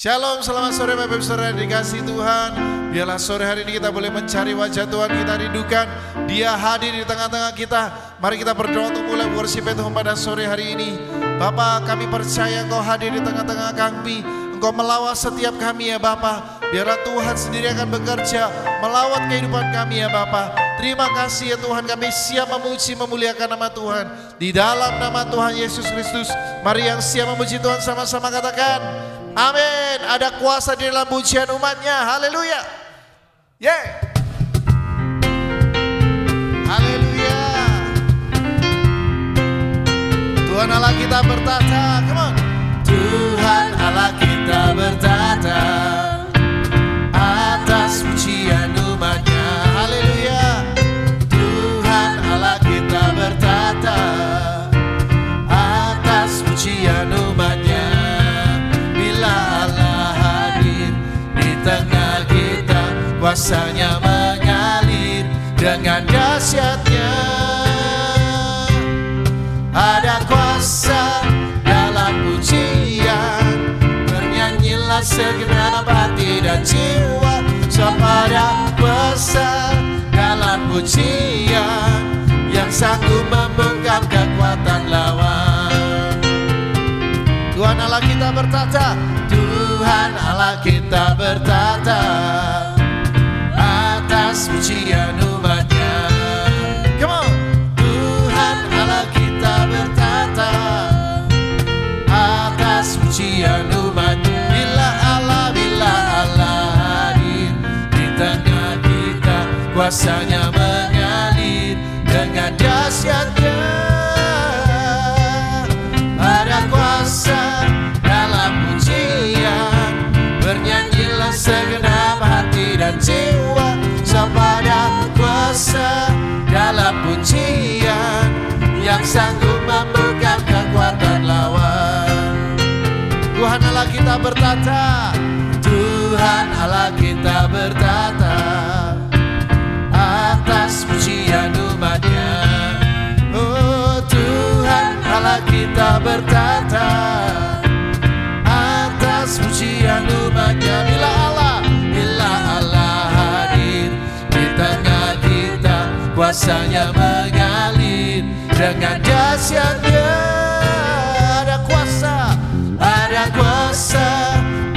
Shalom, selamat sore Bapak Ibu Saudara dikasih Tuhan. Biarlah sore hari ini kita boleh mencari wajah Tuhan, kita rindukan Dia hadir di tengah-tengah kita. Mari kita berdoa untuk mulai worship Tuhan pada sore hari ini. Bapa, kami percaya Engkau hadir di tengah-tengah kami. Engkau melawat setiap kami ya Bapa. Biarlah Tuhan sendiri akan bekerja melawat kehidupan kami ya Bapa. Terima kasih ya Tuhan, kami siap memuji memuliakan nama Tuhan. Di dalam nama Tuhan Yesus Kristus, mari yang siap memuji Tuhan sama-sama katakan amin. Ada kuasa di dalam pujian umatnya. Haleluya. Yeah. Haleluya. Tuhan Allah kita bertata. Come on. Tuhan Allah kita bertata atas pujian umatnya. Haleluya. Tuhan Allah kita bertata atas pujian umatnya. Tengah kita kuasanya mengalir dengan dahsyatnya. Ada kuasa dalam pujian, bernyanyilah segenap hati dan jiwa. Kepada kuasa dalam pujian yang sanggup membungkam kekuatan lawan. Tuhan Allah kita bertata, Tuhan Allah kita bertata atas pujian umatnya. Come on. Tuhan Allah kita bertata atas pujian umatnya. Bila Allah hadir di tengah kita, kuasanya mengalir dengan dahsyatnya. Ada kuasa dalam pujian, bernyanyilah segenap hati dan jiwa. Kepada kuasa dalam pujian yang sanggup membungkam kekuatan lawan. Tuhan Allah kita bertata, Tuhan Allah kita bertata atas pujian umatnya. Oh Tuhan Allah kita bertata atas pujian umatnya. Bila Allah hadir di tengah kita, kuasanya mengalir dengan dahsyatnya. Ada kuasa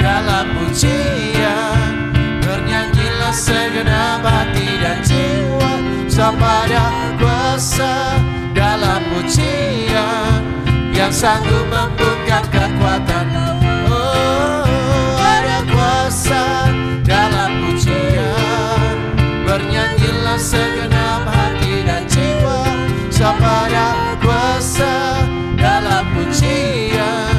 dalam pujian, bernyanyilah segenap hati dan jiwa. Kepada kuasa dalam pujian yang sanggup membungkam kekuatan. Ada kuasa dalam pujian, bernyanyilah segenap hati dan jiwa. Kepada kuasa dalam pujian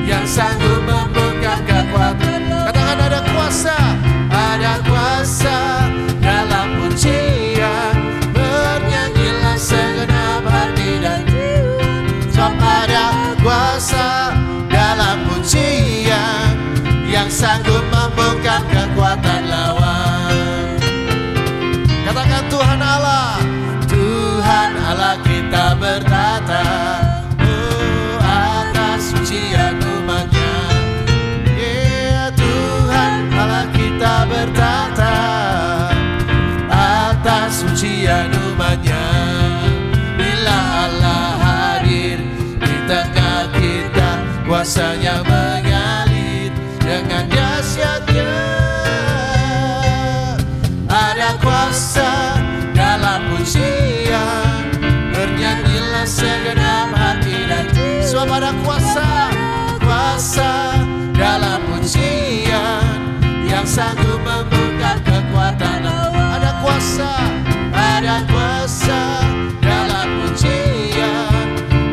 yang sanggup membungkam kekuatan. Katakan ada kuasa dalam pujian, bernyanyilah segenap hati dan jiwa. Kepada kuasa dalam pujian yang sanggup membungkam kekuatan lawan. Katakan Tuhan Allah kita bertata atas pujian umatnya. Yeah, Tuhan Allah kita bertata atas pujian umatnya. Bila Allah hadir di tengah kita, kuasanya mengalir dengan dahsyatnya. Ada kuasa dalam pujian, bernyanyilah segenap hati dan jiwa. Pada kuasa dalam pujian yang sanggup membungkam kekuatan. Ada kuasa dalam pujian,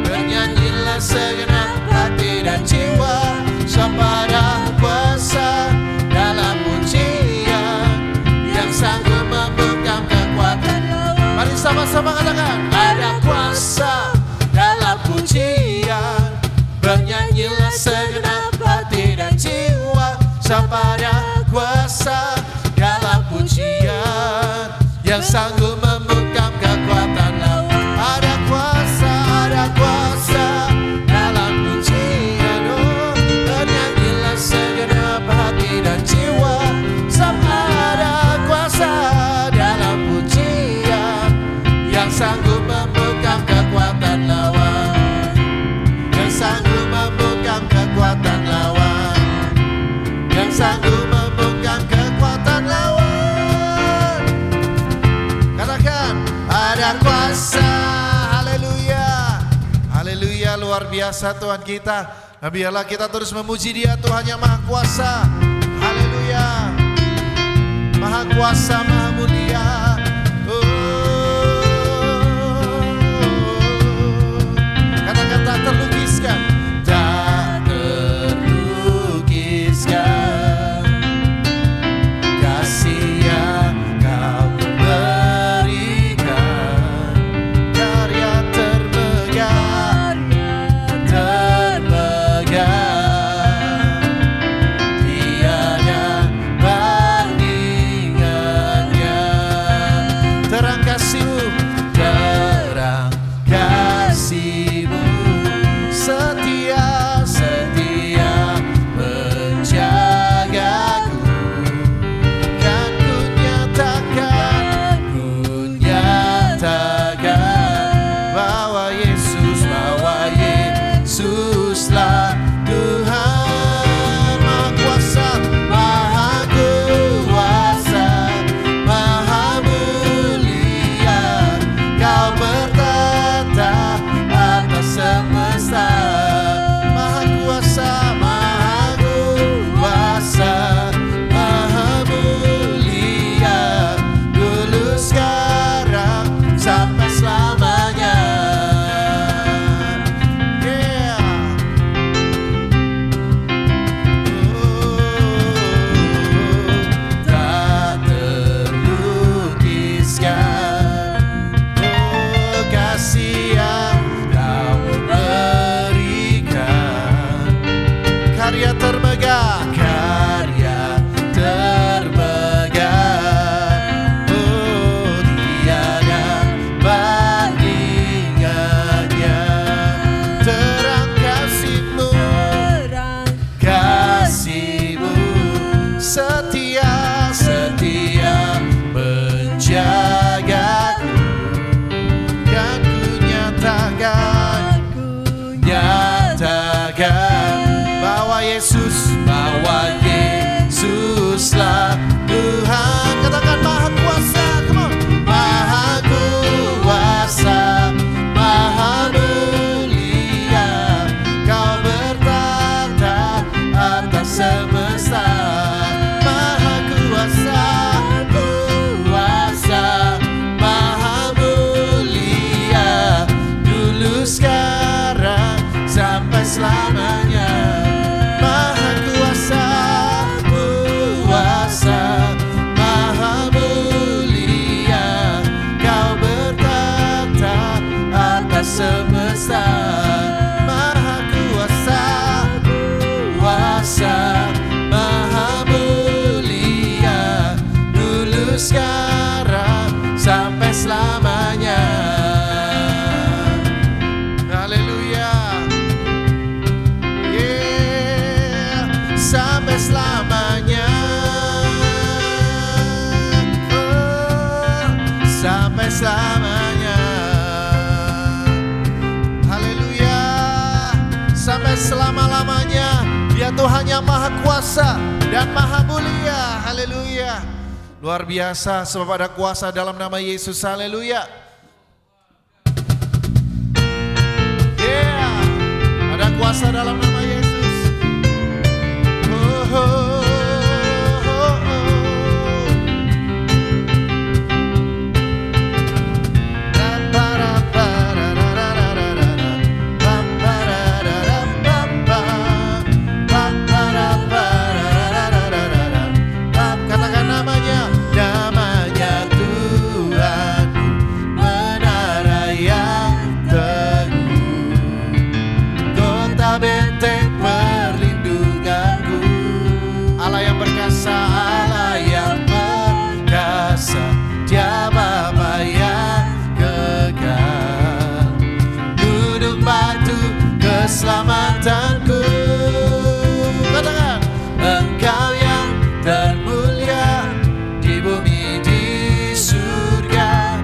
bernyanyilah segenap hati dan jiwa. Pada kuasa dalam pujian yang sanggup membungkam kekuatan. Mari sama-sama katakan ada kuasa dalam pujian, bernyanyilah segenap hati dan jiwa. Pada kuasa dalam pujian yang sanggup membungkam kekuatan lawan. Ada kuasa dalam pujian, bernyanyilah segenap hati biasa Tuhan kita. Dan biarlah kita terus memuji Dia, Tuhan yang Maha Kuasa. Haleluya. Maha Kuasa, Maha Mulia. Kata-kata terlukiskan. Tak terlukiskan kasih yang Kau berikan, karya termegah, tiada bandingannya. Terang kasih-Mu, terang kasih-Mu, setia, setia menjagaku. Kan ku nyatakan bahwa Yesuslah Tuhan. Maha Kuasa, Maha Kuasa, Maha Mulia. Kau bertata atas semesta. Maha Kuasa, Maha Kuasa, Maha Mulia. Dulu, sekarang, sampai selamanya. Yeah. Tak terlukiskan kasih yang Kau berikan, karya termegah, karya termegah. Tiada bandingannya. Terang kasih-Mu, kasih-Mu, setia, setia menjagaku. Dan ku nyatakan bahwa Yesuslah Tuhan. Katakan Maha Kuasa, come on. Maha Kuasa, Maha Mulia. Kau bertata atas semesta. Maha Kuasa, Kuasa, Maha Mulia. Dulu, sekarang, sampai selamanya. Maha Kuasa, Kuasa, Maha Mulia. Kau bertata atas semesta. Maha Kuasa, Kuasa, Maha Mulia. Dulu, sekarang, sampai selamanya. Haleluya. Yeah, sampai selamanya. Sampai selamanya. Haleluya. Sampai selama-lamanya. Dia Tuhan yang Maha Kuasa dan Maha Mulia. Haleluya. Luar biasa, sebab ada kuasa dalam nama Yesus. Haleluya. Yeah, ada kuasa dalam nama Yesus. Oh, oh, oh, oh. Katakan namanya, namanya Tuhan, menara yang teguh, kota benteng perlindunganku. Allah yang perkasa, Allah yang perkasa, Dia Bapa yang kekal, duduk batu keselamatanku. Katakan, Engkau yang termulia di bumi di surga,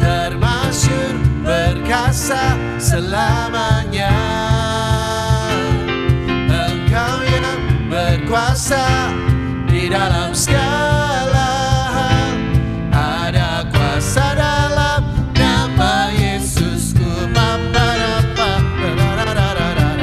termasyhur perkasa selamanya. Engkau yang berkuasa di dalam segala hal, ada kuasa dalam nama Yesusku. Ada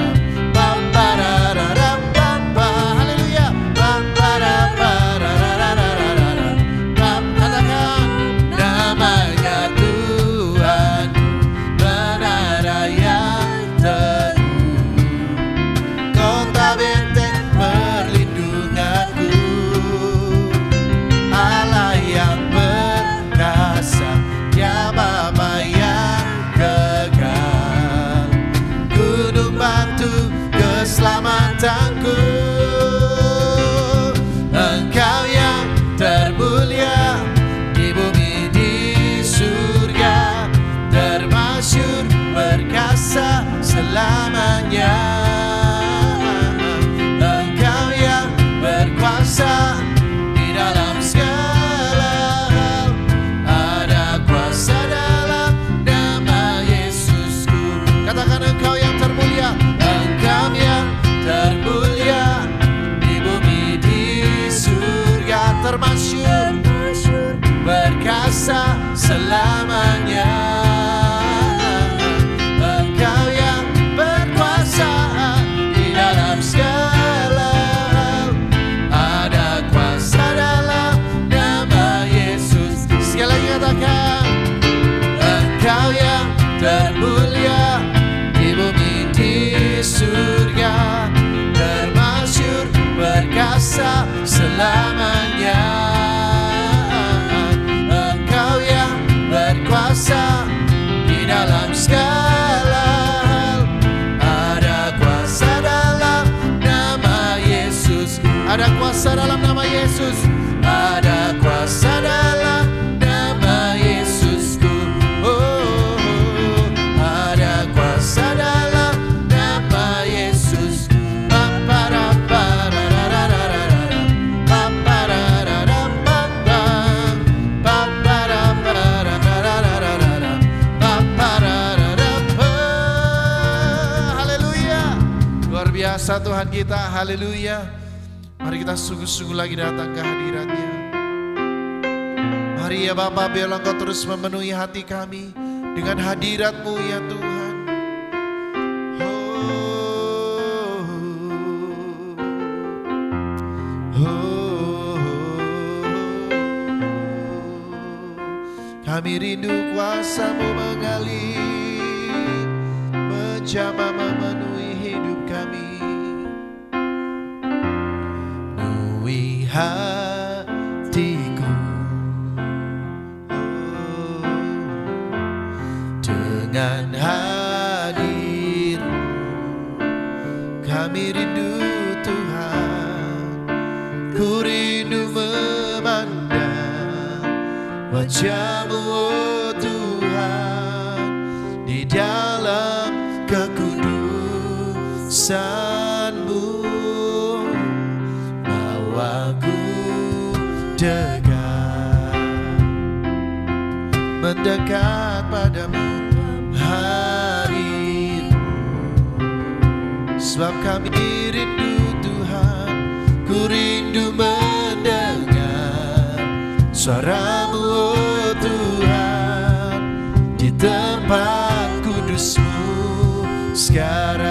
keselamatanku. Engkau yang termulia di bumi di surga, termasyhur perkasa selamanya. Engkau yang berkuasa di dalam segala hal, ada kuasa dalam nama Yesusku. Katakan engkau yang termulia, engkau yang termulia di bumi di surga, termasyhur berkasa selamanya. Engkau yang berkuasa di dalam segala hal, ada kuasa dalam nama Yesus. Sekali lagi katakan, engkau yang termulia di bumi di surga, termasyhur berkasa selamanya. Engkau yang berkuasa di dalam segala hal, ada kuasa dalam nama Yesus. Ada kuasa dalam nama Yesus, ada kuasa dalam nama Yesusku. Oh, ada kuasa dalam nama Yesus. Haleluya, luar biasa Tuhan kita, haleluya. Mari kita sungguh-sungguh lagi datang ke hadirat-Nya. Mari ya Bapa, biarlah Engkau terus memenuhi hati kami dengan hadirat-Mu ya Tuhan. Kami rindu kuasa-Mu mengalir, menjamah memenuhi hidup kami. Penuhi hatiku dengan hadir-Mu. Kami rindu Tuhan, ku rindu memandang wajah-Mu oh Tuhan, di dalam kekudusan-Mu. Bawaku dekat, mendekat padamu hari-Mu. Sebab kami rindu Tuhan, ku rindu mendengar suara-Mu oh Tuhan, di tempat kudus-Mu sekarang.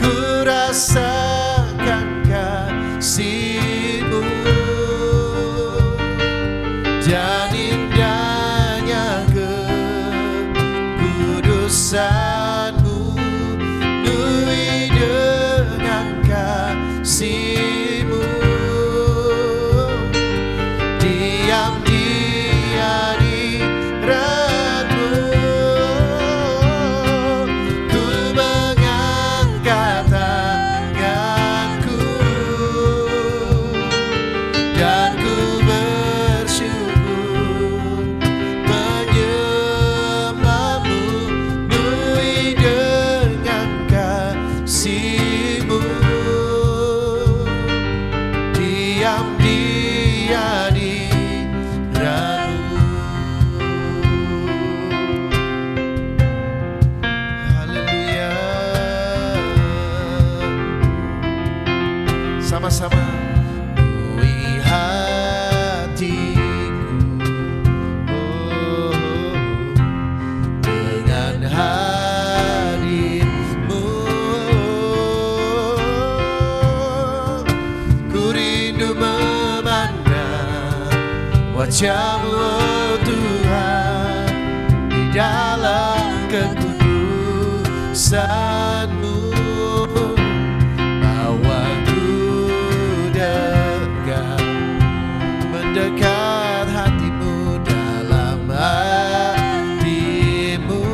Ku rasakan kasih-Mu dan indahnya kekudusan-Mu, penuhi dengan kasih-Mu. Diam dia di hadirat-Mu, ku mengangkat tanganku dan ku bersyukur menyembah-Mu, penuhi dengan kasih-Mu. Diam dia di hadirat-Mu. Haleluya. Sama-sama. Penuhi hatiku oh, dengan hadir-Mu. Ku rindu memandang wajah-Mu oh Tuhan, di dalam kekudusan-Mu. Bawaku dekat, mendekat hati-Mu, dalam hati-Mu.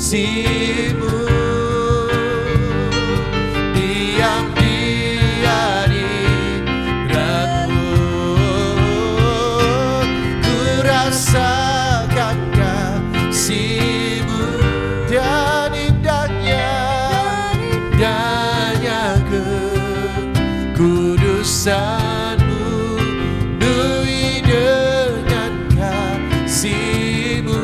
kasih-Mu. Diam dia di hadirat-Mu, ku rasakan kasih-Mu dan indahnya kekudusan-Mu, penuhi dengan kasih-Mu.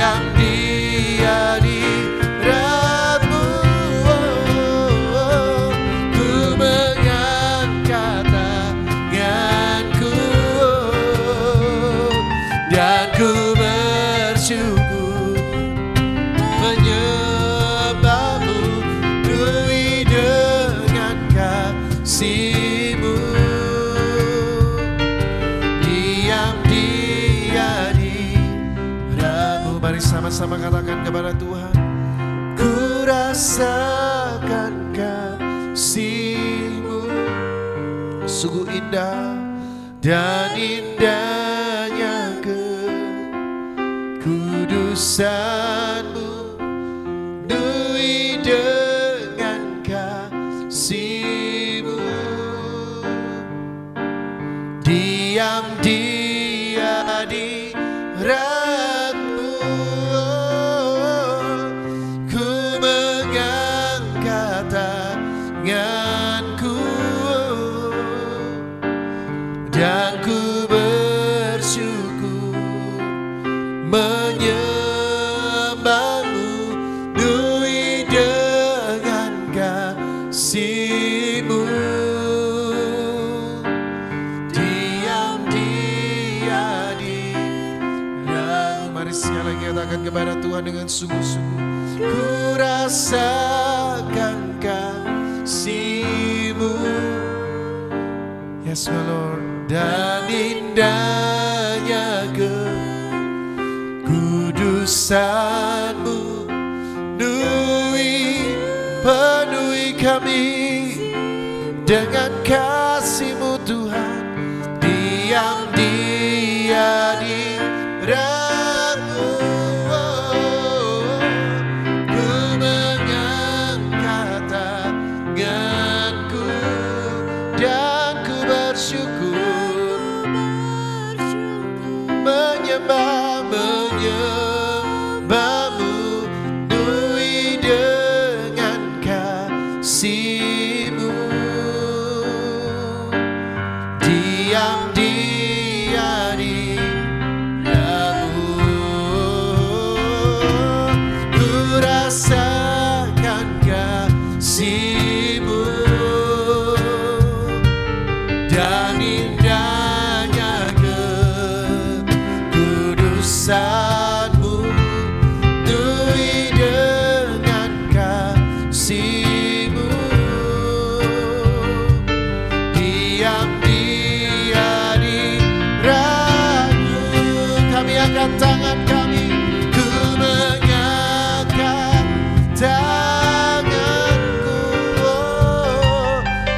Diam dia di hadirat-Mu, ku mengangkat tanganku dan ku bersyukur menyembah-Mu, penuhi dengan kasih-Mu. Diam dia di hadirat-Mu. Mari sama-sama katakan kepada Tuhan, ku rasakan kasih-Mu, sungguh indah dan indahnya kekudusan-Mu, penuhi dengan kasih-Mu. Diam dia di hadirat-Mu, ku mengangkat tanganku dan ku bersyukur menyembah-Mu, penuhi dengan kasih-Mu. Diam dia di hadirat-Mu. Mari sekali lagi katakan kepada Tuhan dengan sungguh-sungguh, ku rasakan kasih-Mu. Yes, my Lord. Dan indahnya kekudusan-Mu, penuhi kami dengan kasih-Mu Tuhan. Diam dia di hadirat-Mu, ku mengangkat tanganku dan ku bersyukur menyembah-Mu, penuhi dengan kasih-Mu. Diam dia di hadirat-Mu, ku rasakan kasih-Mu dan indahnya kekudusan-Mu, penuhi dengan kasih-Mu. Diam dia di hadirat-Mu, kami angkat tangan kami, ku mengangkat tanganku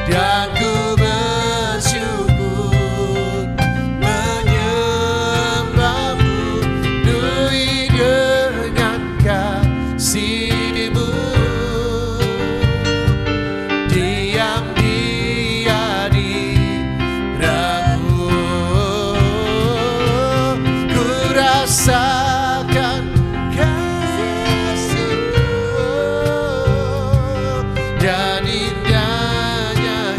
dan ku bersyukur menyembah-Mu, penuhi dengan kasih-Mu. Diam dia di hadirat-Mu, ku rasakan kasih-Mu dan indahnya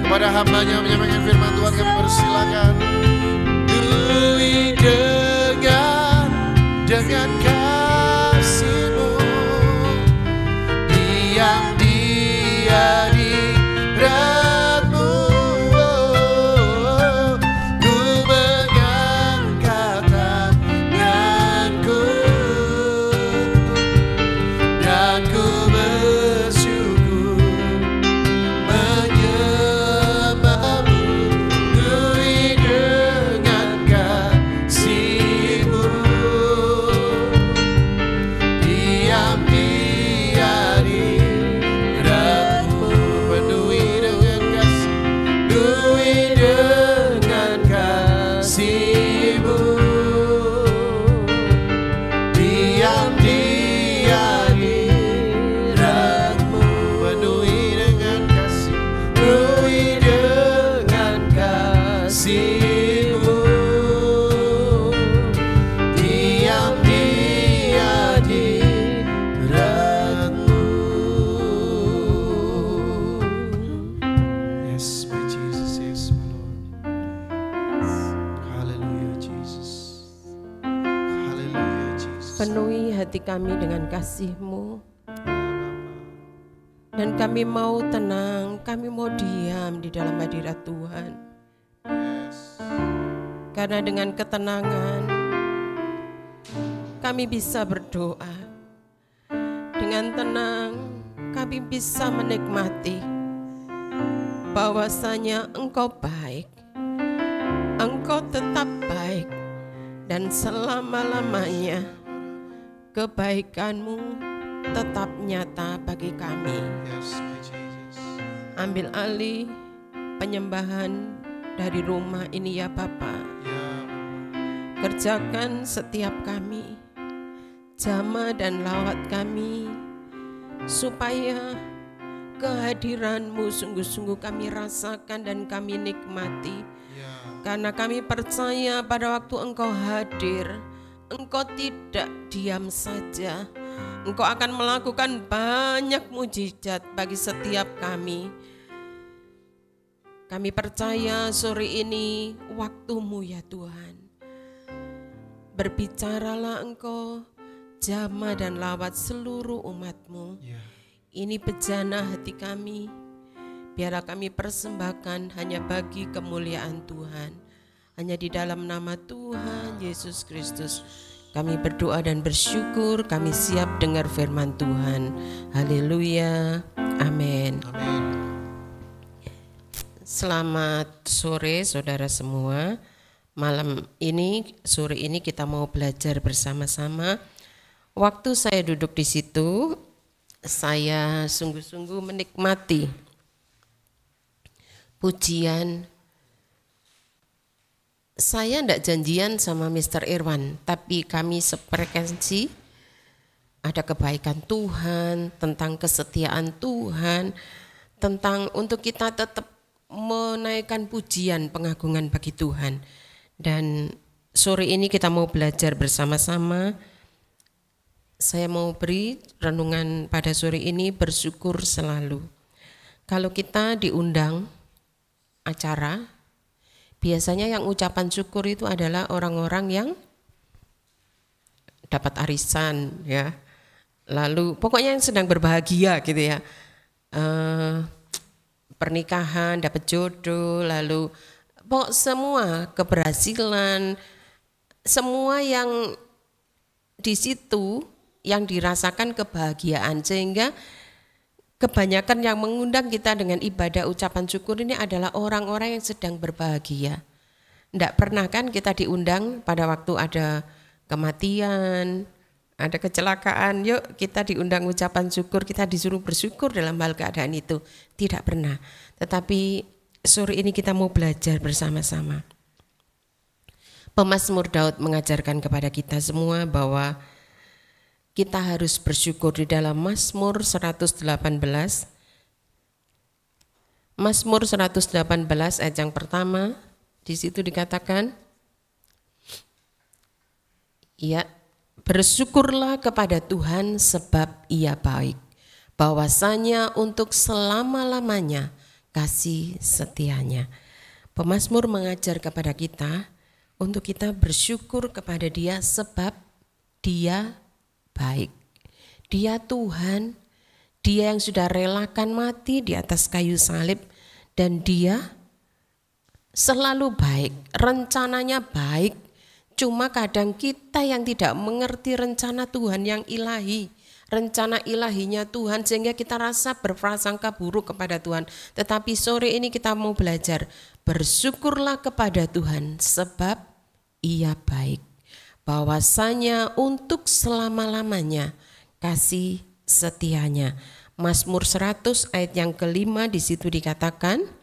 kepada hamba-Nya menyampaikan firman Tuhan. Kami persilakan, penuhi dengan kasih-Mu. Diam dia di hadirat-Mu, ku mengangkat tanganku dan ku bersyukur menyembah-Mu, Penuhi hati kami dengan kasih-Mu. Dan kami mau tenang, kami mau diam di dalam hadirat Tuhan. Karena dengan ketenangan kami bisa berdoa. Dengan tenang kami bisa menikmati bahwasanya Engkau baik. Engkau tetap baik dan selama-lamanya kebaikan-Mu tetap nyata bagi kami. Ambil alih penyembahan dari rumah ini ya Bapa. Kerjakan setiap kami, jamah dan lawat kami, supaya kehadiran-Mu sungguh-sungguh kami rasakan dan kami nikmati. Karena kami percaya pada waktu Engkau hadir, Engkau tidak diam saja. Engkau akan melakukan banyak mujizat bagi setiap kami. Kami percaya sore ini waktu-Mu ya Tuhan. Berbicaralah Engkau, jamah dan lawat seluruh umat-Mu. Ini bejana hati kami, biarlah kami persembahkan hanya bagi kemuliaan Tuhan. Hanya di dalam nama Tuhan Yesus Kristus kami berdoa dan bersyukur, kami siap dengar firman Tuhan. Haleluya, amin. Selamat sore saudara semua. Sore ini kita mau belajar bersama-sama. Waktu saya duduk di situ, saya sungguh-sungguh menikmati pujian. Saya tidak janjian sama Mr. Irwan, tapi kami sefrekuensi. Ada kebaikan Tuhan, tentang kesetiaan Tuhan, tentang untuk kita tetap menaikkan pujian pengagungan bagi Tuhan. Dan sore ini kita mau belajar bersama-sama. Saya mau beri renungan pada sore ini, bersyukur selalu. Kalau kita diundang acara, biasanya yang ucapan syukur itu adalah orang-orang yang dapat arisan ya. Lalu pokoknya yang sedang berbahagia gitu ya. Pernikahan, dapat jodoh, lalu semua keberhasilan, semua yang di situ yang dirasakan kebahagiaan, sehingga kebanyakan yang mengundang kita dengan ibadah ucapan syukur ini adalah orang-orang yang sedang berbahagia. Tidak pernah kan kita diundang pada waktu ada kematian, ada kecelakaan, yuk kita diundang ucapan syukur, kita disuruh bersyukur dalam hal keadaan itu. Tidak pernah. Tetapi sore ini kita mau belajar bersama-sama. Pemazmur Daud mengajarkan kepada kita semua bahwa kita harus bersyukur di dalam Mazmur 118. Mazmur 118 ayat yang pertama, di situ dikatakan, ya, bersyukurlah kepada Tuhan sebab Ia baik, bahwasanya untuk selama-lamanya kasih setianya. Pemazmur mengajar kepada kita untuk kita bersyukur kepada Dia sebab Dia baik. Dia Tuhan, Dia yang sudah relakan mati di atas kayu salib, dan Dia selalu baik, rencananya baik. Cuma kadang kita yang tidak mengerti rencana Tuhan yang ilahi, rencana ilahinya Tuhan, sehingga kita rasa berprasangka buruk kepada Tuhan. Tetapi sore ini kita mau belajar, bersyukurlah kepada Tuhan sebab Ia baik, bahwasanya untuk selama-lamanya kasih setianya. Mazmur 100 ayat yang kelima, di situ dikatakan,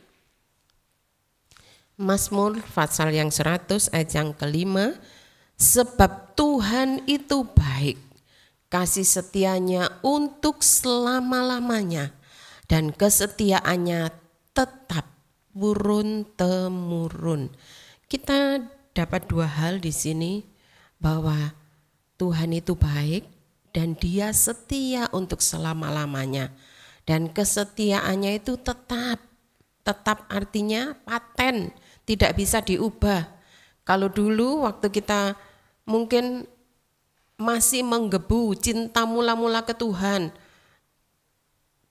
Mazmur pasal yang 100 ayat yang kelima, sebab Tuhan itu baik, kasih setianya untuk selama-lamanya, dan kesetiaannya tetap turun-temurun. Kita dapat dua hal di sini, bahwa Tuhan itu baik dan Dia setia untuk selama-lamanya, dan kesetiaannya itu tetap artinya paten, tidak bisa diubah. Kalau dulu waktu kita mungkin masih menggebu, cinta mula-mula ke Tuhan,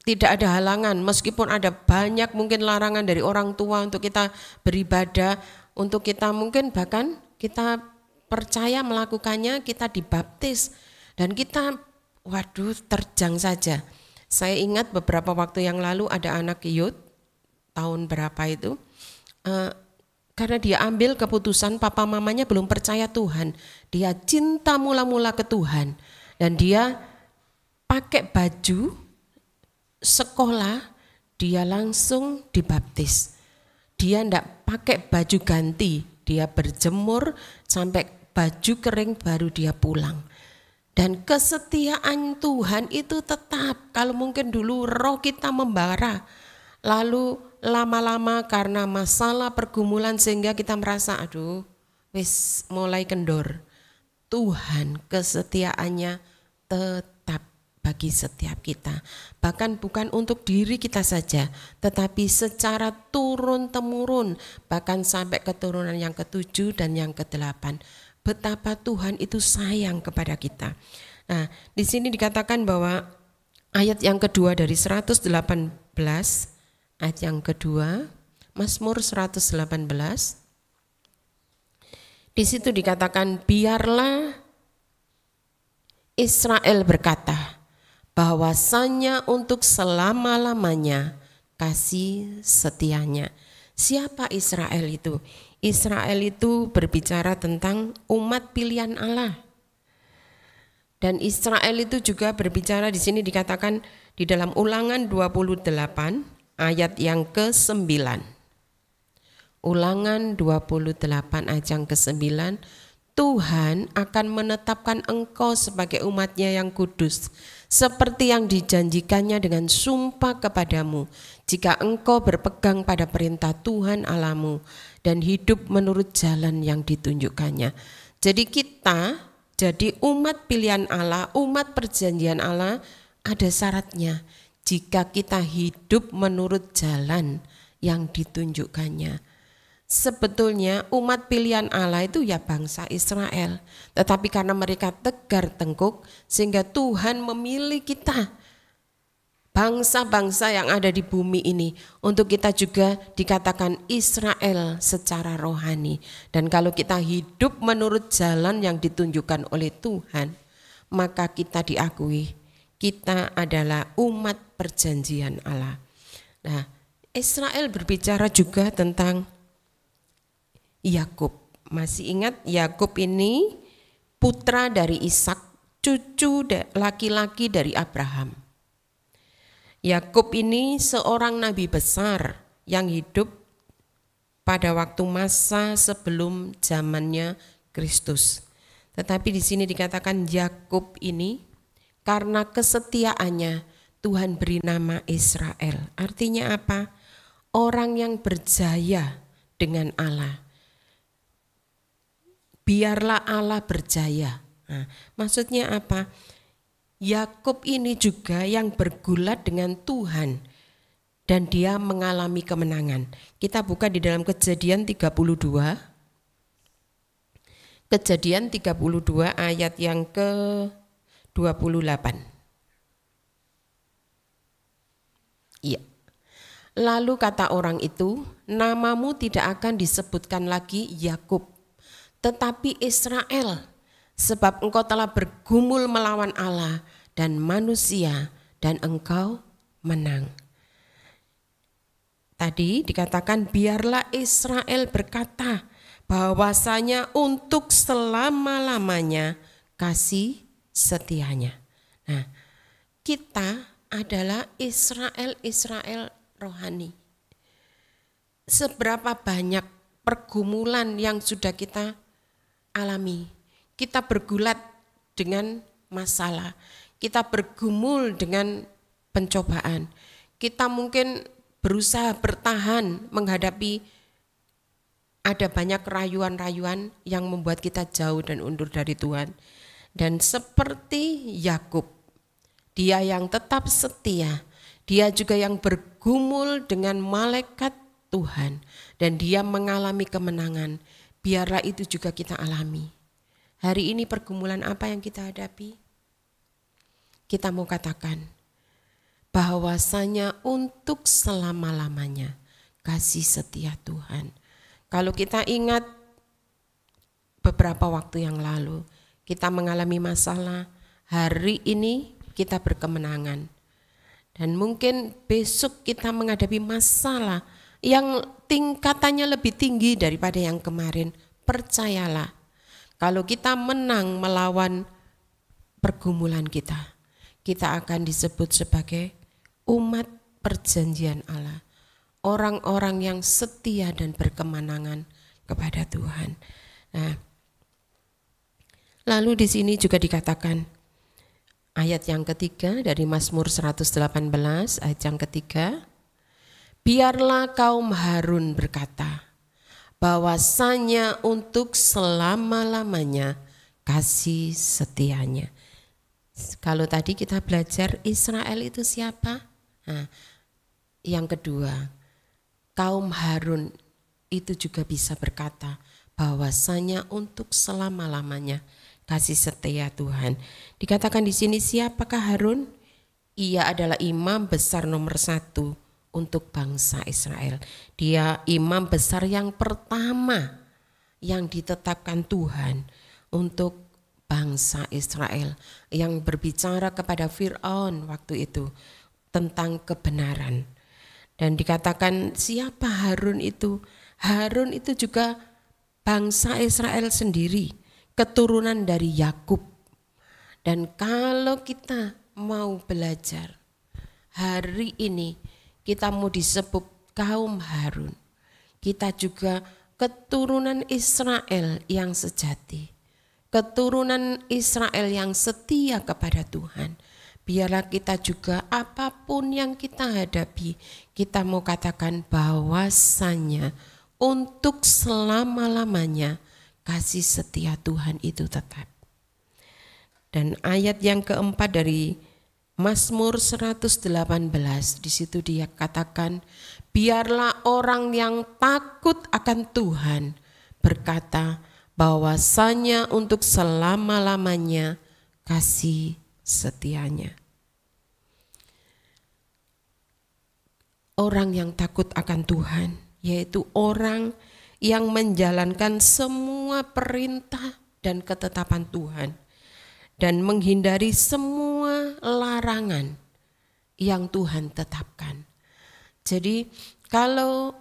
tidak ada halangan, meskipun ada banyak mungkin larangan dari orang tua untuk kita beribadah, untuk kita mungkin bahkan kita percaya melakukannya, kita dibaptis dan kita terjang saja. Saya ingat beberapa waktu yang lalu ada anak youth, tahun berapa itu, karena dia ambil keputusan, papa mamanya belum percaya Tuhan, dia cinta mula-mula ke Tuhan dan dia pakai baju sekolah, dia langsung dibaptis. Dia enggak pakai baju ganti, dia berjemur sampai baju kering baru dia pulang. Dan kesetiaan Tuhan itu tetap, kalau mungkin dulu roh kita membara, lalu lama-lama karena masalah pergumulan sehingga kita merasa wis mulai kendor. Tuhan kesetiaannya tetap bagi setiap kita, bahkan bukan untuk diri kita saja, tetapi secara turun-temurun, bahkan sampai keturunan yang ke-7 dan yang ke-8. Betapa Tuhan itu sayang kepada kita. Nah, di sini dikatakan bahwa ayat yang kedua dari 118, ayat yang kedua, Mazmur 118, di situ dikatakan, biarlah Israel berkata, bahwasanya untuk selama-lamanya kasih setianya. Siapa Israel itu? Israel itu berbicara tentang umat pilihan Allah. Dan Israel itu juga berbicara, di sini dikatakan di dalam Ulangan 28 ayat yang ke-9. Ulangan 28 ayat yang ke-9. Tuhan akan menetapkan engkau sebagai umatnya yang kudus, seperti yang dijanjikannya dengan sumpah kepadamu, jika engkau berpegang pada perintah Tuhan Allahmu dan hidup menurut jalan yang ditunjukkannya. Jadi kita jadi umat pilihan Allah, umat perjanjian Allah, ada syaratnya. Jika kita hidup menurut jalan yang ditunjukkannya. Sebetulnya umat pilihan Allah itu ya bangsa Israel, tetapi karena mereka tegar tengkuk sehingga Tuhan memilih kita, bangsa-bangsa yang ada di bumi ini, untuk kita juga dikatakan Israel secara rohani. Dan kalau kita hidup menurut jalan yang ditunjukkan oleh Tuhan, maka kita diakui kita adalah umat perjanjian Allah. Nah, Israel berbicara juga tentang Yakub. Masih ingat Yakub ini putra dari Ishak, cucu laki-laki dari Abraham. Yakub ini seorang nabi besar yang hidup pada waktu masa sebelum zamannya Kristus. Tetapi di sini dikatakan Yakub ini karena kesetiaannya Tuhan beri nama Israel. Artinya apa? Orang yang berjaya dengan Allah. Biarlah Allah berjaya. Nah, maksudnya apa? Yakub ini juga yang bergulat dengan Tuhan dan dia mengalami kemenangan. Kita buka di dalam Kejadian 32. Kejadian 32 ayat yang ke-28. Iya. Lalu kata orang itu, namamu tidak akan disebutkan lagi Yakub, tetapi Israel, sebab engkau telah bergumul melawan Allah dan manusia dan engkau menang. Tadi dikatakan biarlah Israel berkata bahwasanya untuk selama-lamanya kasih setianya. Nah, kita adalah Israel rohani. Seberapa banyak pergumulan yang sudah kita alami. Kita bergulat dengan masalah, kita bergumul dengan pencobaan, kita mungkin berusaha bertahan menghadapi ada banyak rayuan-rayuan yang membuat kita jauh dan undur dari Tuhan. Dan seperti Yakub, dia yang tetap setia, dia juga yang bergumul dengan malaikat Tuhan dan dia mengalami kemenangan. Biarlah itu juga kita alami. Hari ini pergumulan apa yang kita hadapi? Kita mau katakan bahwasanya untuk selama-lamanya kasih setia Tuhan. Kalau kita ingat beberapa waktu yang lalu kita mengalami masalah, hari ini kita berkemenangan. Dan mungkin besok kita menghadapi masalah yang tingkatannya lebih tinggi daripada yang kemarin. Percayalah, kalau kita menang melawan pergumulan kita, kita akan disebut sebagai umat perjanjian Allah. Orang-orang yang setia dan berkemenangan kepada Tuhan. Nah, lalu di sini juga dikatakan ayat yang ketiga dari Mazmur 118 ayat yang ketiga, biarlah kaum Harun berkata, bahwasanya untuk selama-lamanya kasih setianya. Kalau tadi kita belajar Israel itu siapa? Nah, yang kedua, kaum Harun itu juga bisa berkata bahwasanya untuk selama-lamanya kasih setia Tuhan. Dikatakan di sini siapakah Harun? Ia adalah imam besar nomor 1 untuk bangsa Israel. Dia imam besar yang pertama yang ditetapkan Tuhan untuk bangsa Israel, yang berbicara kepada Fir'aun waktu itu tentang kebenaran. Dan dikatakan siapa Harun itu? Harun itu juga bangsa Israel sendiri, keturunan dari Yakub. Dan kalau kita mau belajar hari ini, kita mau disebut kaum Harun. Kita juga keturunan Israel yang sejati, keturunan Israel yang setia kepada Tuhan. Biarlah kita juga apapun yang kita hadapi, kita mau katakan bahwasannya untuk selama-lamanya kasih setia Tuhan itu tetap. Dan ayat yang keempat dari Mazmur 118, di situ dia katakan, biarlah orang yang takut akan Tuhan berkata bahwasanya untuk selama-lamanya kasih setianya. Orang yang takut akan Tuhan, yaitu orang yang menjalankan semua perintah dan ketetapan Tuhan dan menghindari semua larangan yang Tuhan tetapkan. Jadi kalau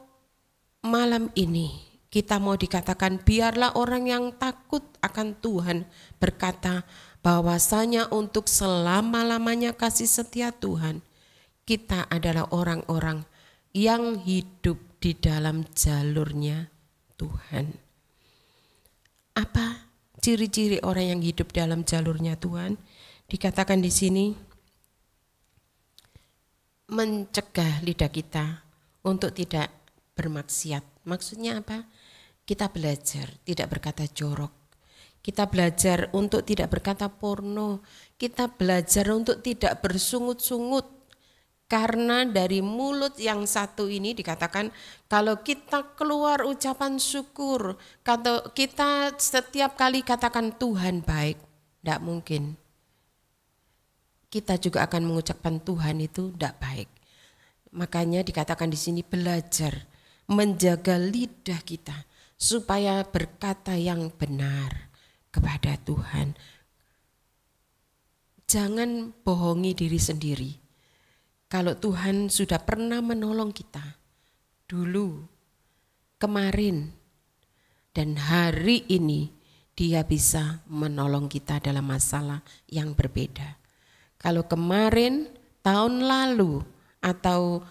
malam ini kita mau dikatakan biarlah orang yang takut akan Tuhan berkata bahwasanya untuk selama-lamanya kasih setia Tuhan, kita adalah orang-orang yang hidup di dalam jalurnya Tuhan. Apa ciri-ciri orang yang hidup dalam jalurnya Tuhan? Dikatakan di sini, mencegah lidah kita untuk tidak bermaksiat. Maksudnya apa? Kita belajar tidak berkata jorok. Kita belajar untuk tidak berkata porno. Kita belajar untuk tidak bersungut-sungut. Karena dari mulut yang satu ini dikatakan kalau kita keluar ucapan syukur, kalau kita setiap kali katakan Tuhan baik, tidak mungkin. Kita juga akan mengucapkan Tuhan itu tidak baik. Makanya dikatakan di sini belajar menjaga lidah kita supaya berkata yang benar kepada Tuhan. Jangan bohongi diri sendiri. Kalau Tuhan sudah pernah menolong kita dulu, kemarin, dan hari ini Dia bisa menolong kita dalam masalah yang berbeda. Kalau kemarin, tahun lalu, atau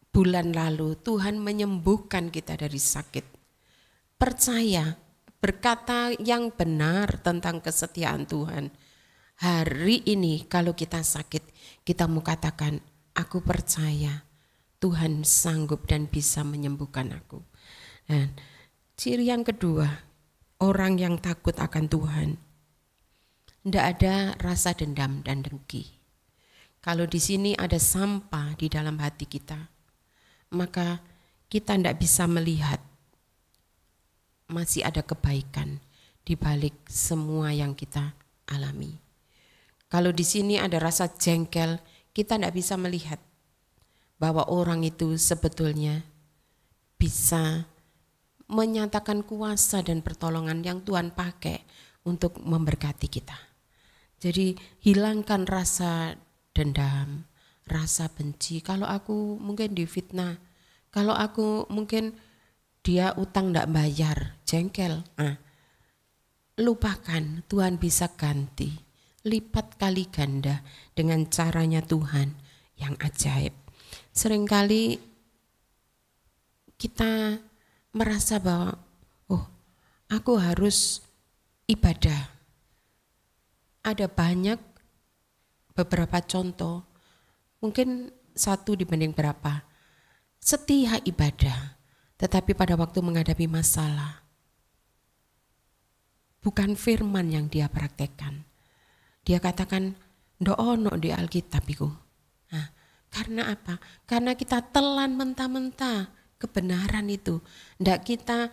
bulan lalu Tuhan menyembuhkan kita dari sakit, percaya, berkata yang benar tentang kesetiaan Tuhan. Hari ini kalau kita sakit, kita mau katakan, aku percaya Tuhan sanggup dan bisa menyembuhkan aku. Dan ciri yang kedua, orang yang takut akan Tuhan, tidak ada rasa dendam dan dengki. Kalau di sini ada sampah di dalam hati kita, maka kita tidak bisa melihat masih ada kebaikan di balik semua yang kita alami. Kalau di sini ada rasa jengkel, kita tidak bisa melihat bahwa orang itu sebetulnya bisa menyatakan kuasa dan pertolongan yang Tuhan pakai untuk memberkati kita. Jadi hilangkan rasa dendam, rasa benci. Kalau aku mungkin difitnah, kalau aku mungkin dia utang tidak bayar, jengkel. Lupakan, Tuhan bisa ganti, lipat kali ganda dengan caranya Tuhan yang ajaib. Seringkali kita merasa bahwa, aku harus ibadah. Ada banyak beberapa contoh, mungkin 1 dibanding berapa, setia ibadah, tetapi pada waktu menghadapi masalah, bukan firman yang dia praktekkan. Dia katakan, ndak ono di Alkitab iku. Karena apa? Karena kita telan mentah-mentah kebenaran itu. Ndak kita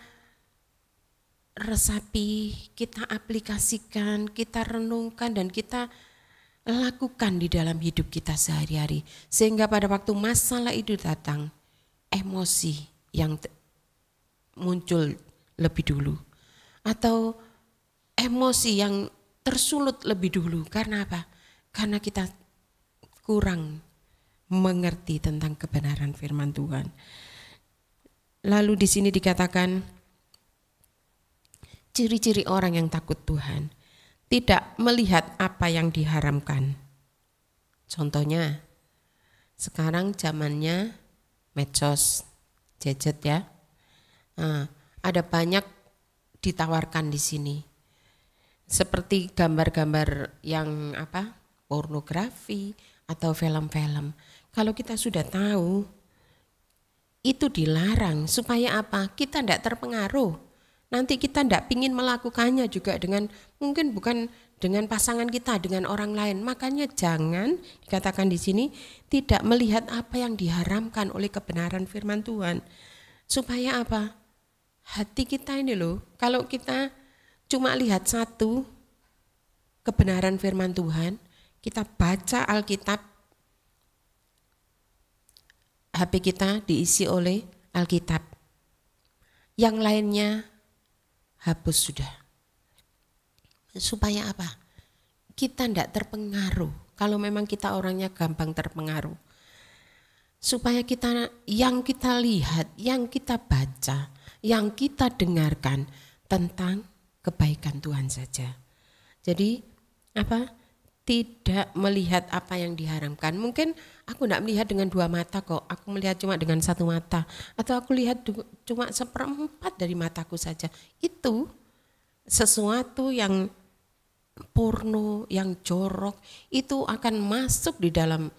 resapi, kita aplikasikan, kita renungkan dan kita lakukan di dalam hidup kita sehari-hari. Sehingga pada waktu masalah itu datang, emosi yang muncul lebih dulu. Atau emosi yang tersulut lebih dulu. Karena apa? Karena kita kurang mengerti tentang kebenaran firman Tuhan. Lalu di sini dikatakan ciri-ciri orang yang takut Tuhan, tidak melihat apa yang diharamkan. Contohnya, sekarang zamannya medsos, gadget ya. Ada banyak ditawarkan di sini. Seperti gambar-gambar yang pornografi atau film-film. Kalau kita sudah tahu, itu dilarang supaya apa? Kita tidak terpengaruh. Nanti kita tidak ingin melakukannya juga dengan, mungkin bukan dengan pasangan kita, dengan orang lain. Makanya jangan, dikatakan di sini, tidak melihat apa yang diharamkan oleh kebenaran firman Tuhan. Supaya apa? Hati kita ini loh, kalau kita cuma lihat satu kebenaran firman Tuhan, kita baca Alkitab, HP kita diisi oleh Alkitab. Yang lainnya hapus sudah. Supaya apa? Kita tidak terpengaruh. Kalau memang kita orangnya gampang terpengaruh. Supaya yang kita lihat, yang kita baca, yang kita dengarkan tentang kebaikan Tuhan saja. Jadi tidak melihat apa yang diharamkan. Mungkin aku tidak melihat dengan 2 mata kok, aku melihat cuma dengan 1 mata. Atau aku lihat cuma 1/4 dari mataku saja. Itu sesuatu yang porno, yang jorok, itu akan masuk di dalam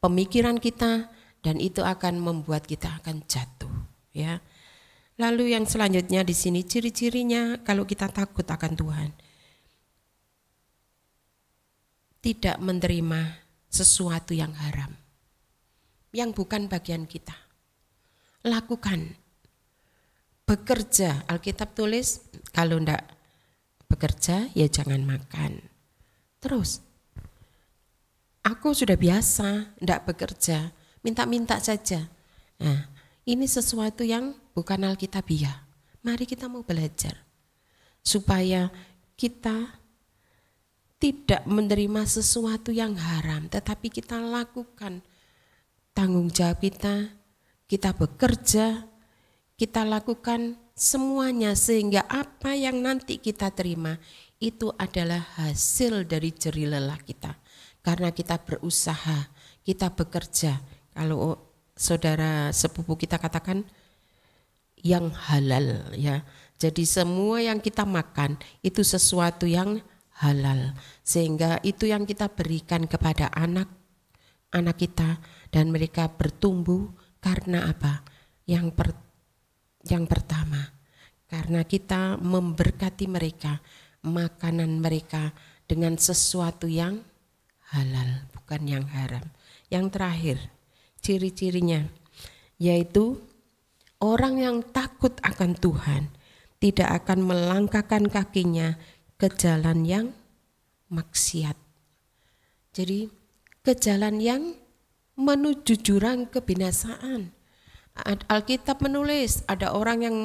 pemikiran kita dan itu akan membuat kita akan jatuh. Ya. Lalu yang selanjutnya di sini ciri-cirinya kalau kita takut akan Tuhan. Tidak menerima sesuatu yang haram, yang bukan bagian kita. Lakukan, bekerja. Alkitab tulis, kalau enggak bekerja ya jangan makan. Terus, aku sudah biasa enggak bekerja, minta-minta saja. Nah, ini sesuatu yang bukan alkitabiah. Mari kita mau belajar supaya kita tidak menerima sesuatu yang haram, tetapi kita lakukan tanggung jawab kita bekerja, kita lakukan semuanya sehingga apa yang nanti kita terima itu adalah hasil dari jerih lelah kita. Karena kita berusaha, kita bekerja. Kalau saudara sepupu kita katakan yang halal ya. Jadi semua yang kita makan itu sesuatu yang halal, sehingga itu yang kita berikan kepada anak kita dan mereka bertumbuh karena apa? Yang pertama, karena kita memberkati mereka, makanan mereka dengan sesuatu yang halal, bukan yang haram. Yang terakhir, ciri-cirinya yaitu orang yang takut akan Tuhan tidak akan melangkahkan kakinya ke jalan yang maksiat. Jadi ke jalan yang menuju jurang kebinasaan. Alkitab menulis ada orang yang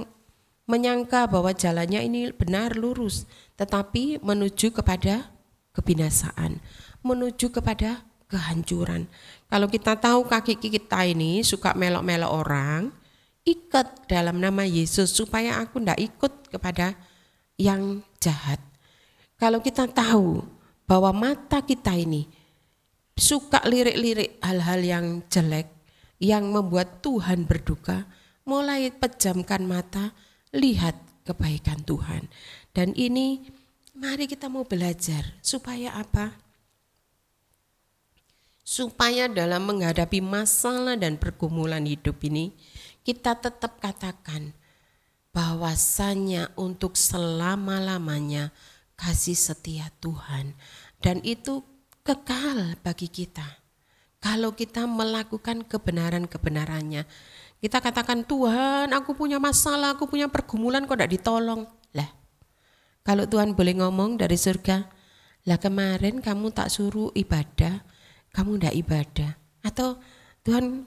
menyangka bahwa jalannya ini benar lurus, tetapi menuju kepada kebinasaan, menuju kepada kehancuran. Kalau kita tahu kaki kita ini suka melok-melok orang, ikat dalam nama Yesus supaya aku tidak ikut kepada yang jahat. Kalau kita tahu bahwa mata kita ini suka lirik-lirik hal-hal yang jelek, yang membuat Tuhan berduka, mulai pejamkan mata, lihat kebaikan Tuhan. Dan ini mari kita mau belajar supaya apa? Supaya dalam menghadapi masalah dan pergumulan hidup ini, kita tetap katakan bahwasannya untuk selama-lamanya kasih setia Tuhan. Dan itu kekal bagi kita. Kalau kita melakukan kebenaran-kebenarannya, kita katakan Tuhan, aku punya masalah, aku punya pergumulan, kok tidak ditolong. Lah, kalau Tuhan boleh ngomong dari surga, lah kemarin kamu tak suruh ibadah, kamu tidak ibadah. Atau Tuhan,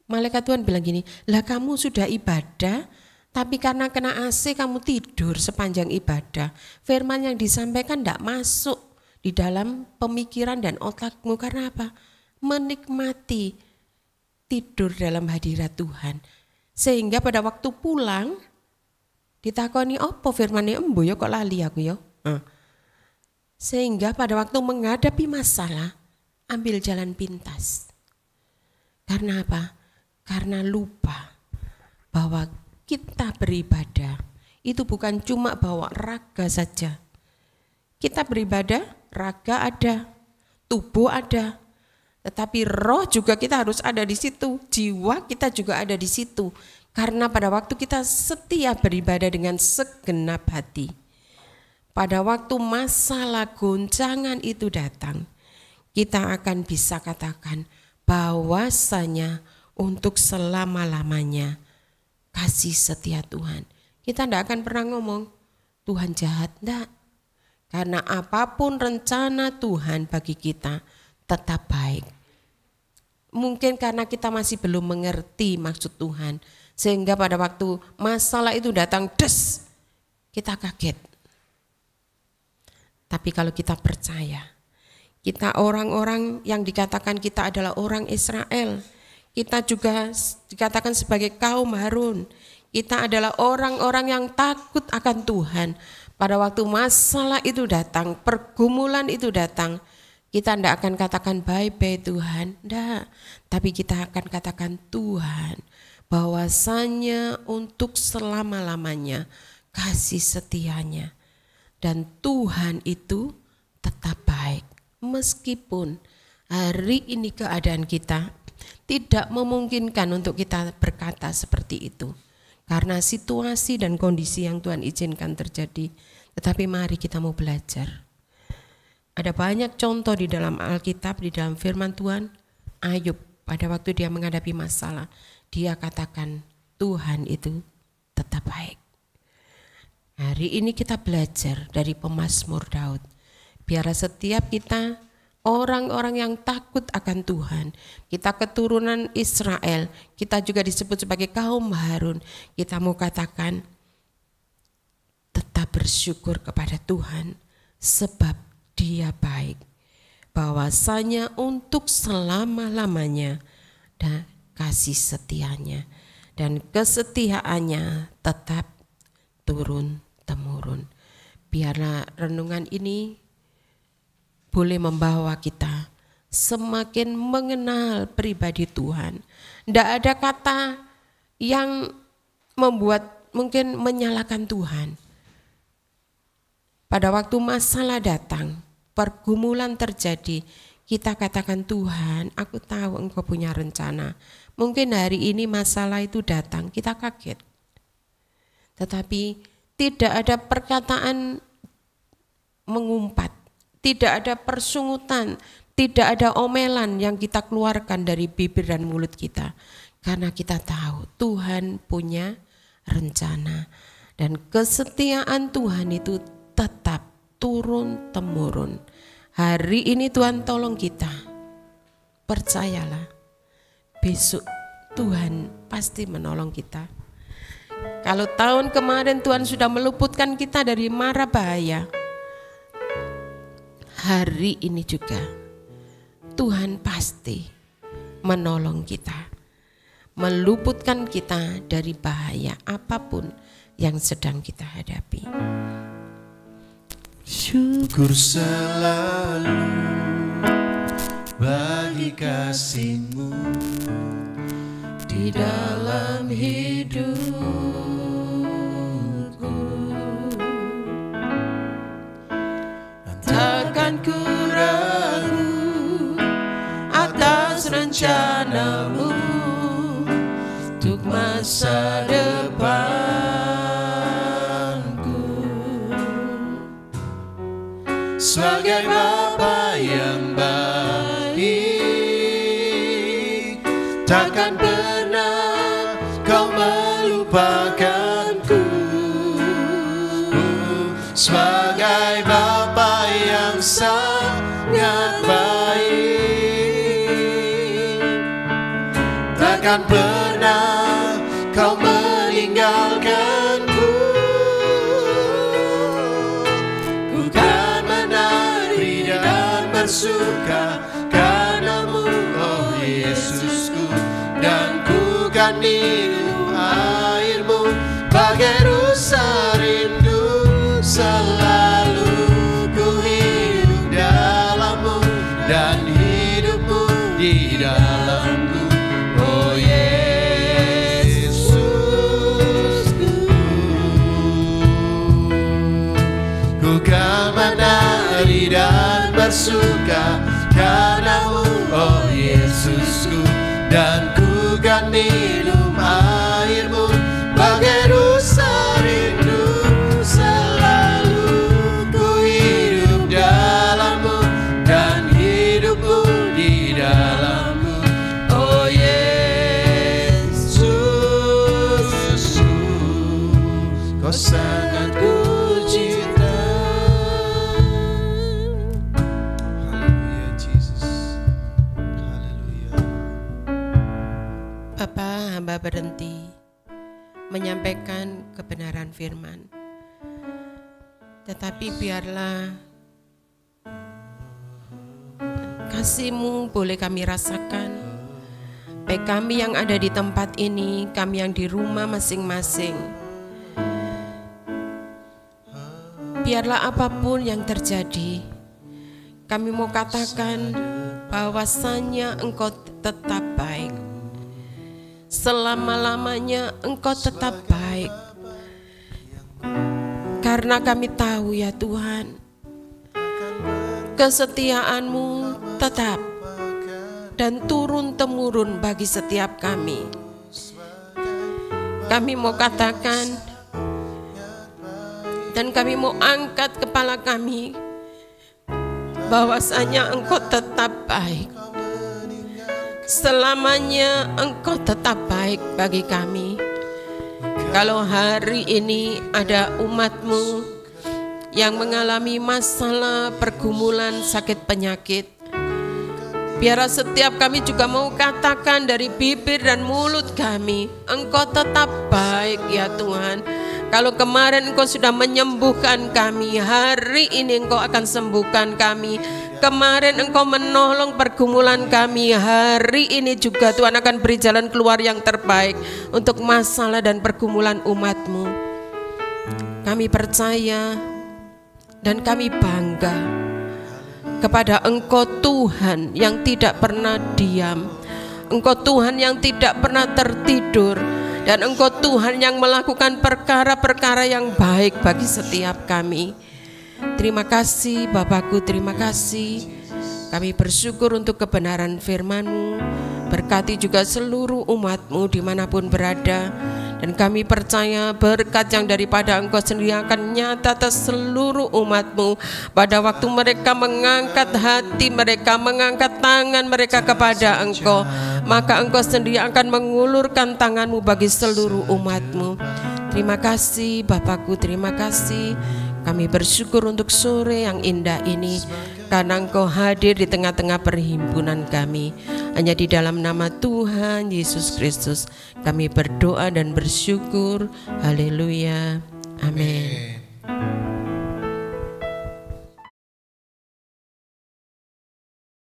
malaikat Tuhan bilang gini, lah kamu sudah ibadah, tapi karena kena AC kamu tidur sepanjang ibadah. Firman yang disampaikan tidak masuk di dalam pemikiran dan otakmu, karena apa? Menikmati tidur dalam hadirat Tuhan. Sehingga pada waktu pulang ditakoni apa firman-Nya, embo ya kok lali aku ya. Sehingga pada waktu menghadapi masalah ambil jalan pintas. Karena apa? Karena lupa bahwa kita beribadah itu bukan cuma bawa raga saja. Kita beribadah, raga ada, tubuh ada, tetapi roh juga kita harus ada di situ, jiwa kita juga ada di situ. Karena pada waktu kita setia beribadah dengan segenap hati, pada waktu masalah goncangan itu datang, kita akan bisa katakan bahwasanya untuk selama-lamanya kasih setia Tuhan. Kita tidak akan pernah ngomong Tuhan jahat, tidak. Karena apapun rencana Tuhan bagi kita tetap baik. Mungkin karena kita masih belum mengerti maksud Tuhan, sehingga pada waktu masalah itu datang, des, kita kaget. Tapi kalau kita percaya, kita orang-orang yang dikatakan kita adalah orang Israel, kita juga dikatakan sebagai kaum Harun, kita adalah orang-orang yang takut akan Tuhan. Pada waktu masalah itu datang, pergumulan itu datang, kita tidak akan katakan bye-bye Tuhan, tidak. Tapi kita akan katakan Tuhan, bahwasanya untuk selama-lamanya kasih setianya. Dan Tuhan itu tetap baik. Meskipun hari ini keadaan kita tidak memungkinkan untuk kita berkata seperti itu. Karena situasi dan kondisi yang Tuhan izinkan terjadi. Tetapi mari kita mau belajar. Ada banyak contoh di dalam Alkitab, di dalam firman Tuhan. Ayub pada waktu dia menghadapi masalah, dia katakan Tuhan itu tetap baik. Hari ini kita belajar dari pemazmur Daud. Biar setiap kita orang-orang yang takut akan Tuhan, kita keturunan Israel, kita juga disebut sebagai kaum Harun, kita mau katakan tetap bersyukur kepada Tuhan sebab Dia baik, bahwasanya untuk selama-lamanya dan kasih setianya dan kesetiaannya tetap turun-temurun. Biarlah renungan ini boleh membawa kita semakin mengenal pribadi Tuhan. Tidak ada kata yang membuat mungkin menyalahkan Tuhan. Pada waktu masalah datang, pergumulan terjadi, kita katakan Tuhan, aku tahu Engkau punya rencana. Mungkin hari ini masalah itu datang, kita kaget. Tetapi tidak ada perkataan mengumpat. Tidak ada persungutan, tidak ada omelan yang kita keluarkan dari bibir dan mulut kita. Karena kita tahu Tuhan punya rencana. Dan kesetiaan Tuhan itu tetap turun-temurun. Hari ini Tuhan tolong kita. Percayalah, besok Tuhan pasti menolong kita. Kalau tahun kemarin Tuhan sudah meluputkan kita dari mara bahaya, hari ini juga Tuhan pasti menolong kita, meluputkan kita dari bahaya apapun yang sedang kita hadapi. Syukur selalu bagi kasih-Mu di dalam hidupku. Takkan ku ragu atas rencana-Mu untuk masa depanku. Sebagai Bapa yang baik, takkan pernah Kau melupakanku. Sebagai Bapa yang sangat baik, takkan pernah Kau meninggalkanku. Ku kan menari dan bersuka karena-Mu, oh Yesusku, dan ku kan minum air-Mu bagai rusa rindu. Selalu ku hidup dalam-Mu dan hidup-Mu di dalamku, oh Yesusku. Ku kan menari dan bersuka karena-Mu, oh Yesusku, dan ku kan minum air-Mu bagai rusa rindu. Selalu ku hidup dalam-Mu dan hidup-Mu di dalamku, oh Yesus. Kau sangat ku cinta. Haleluya Jesus. Haleluya. Bapa, hamba berhenti menyampaikan kebenaran firman. Tetapi biarlah kasih-Mu boleh kami rasakan, baik kami yang ada di tempat ini, kami yang di rumah masing-masing. Biarlah apapun yang terjadi, kami mau katakan bahwasannya Engkau tetap baik. Selama-lamanya Engkau tetap baik. Karena kami tahu ya Tuhan, kesetiaan-Mu tetap dan turun-temurun bagi setiap kami. Kami mau katakan dan kami mau angkat kepala kami bahwasanya Engkau tetap baik. Selamanya Engkau tetap baik bagi kami. Kalau hari ini ada umat-Mu yang mengalami masalah, pergumulan, sakit penyakit, biarlah setiap kami juga mau katakan dari bibir dan mulut kami, Engkau tetap baik ya Tuhan. Kalau kemarin Engkau sudah menyembuhkan kami, hari ini Engkau akan sembuhkan kami. Kemarin Engkau menolong pergumulan kami, hari ini juga Tuhan akan beri jalan keluar yang terbaik untuk masalah dan pergumulan umat-Mu. Kami percaya dan kami bangga kepada Engkau Tuhan yang tidak pernah diam, Engkau Tuhan yang tidak pernah tertidur, dan Engkau Tuhan yang melakukan perkara-perkara yang baik bagi setiap kami. Terima kasih Bapakku, terima kasih. Kami bersyukur untuk kebenaran firman-Mu. Berkati juga seluruh umat-Mu dimanapun berada. Dan kami percaya berkat yang daripada Engkau sendiri akan nyata atas seluruh umat-Mu. Pada waktu mereka mengangkat hati mereka, mengangkat tangan mereka kepada Engkau, maka Engkau sendiri akan mengulurkan tangan-Mu bagi seluruh umat-Mu. Terima kasih Bapakku, terima kasih. Kami bersyukur untuk sore yang indah ini, karena Engkau hadir di tengah-tengah perhimpunan kami. Hanya di dalam nama Tuhan Yesus Kristus kami berdoa dan bersyukur. Haleluya. Amin.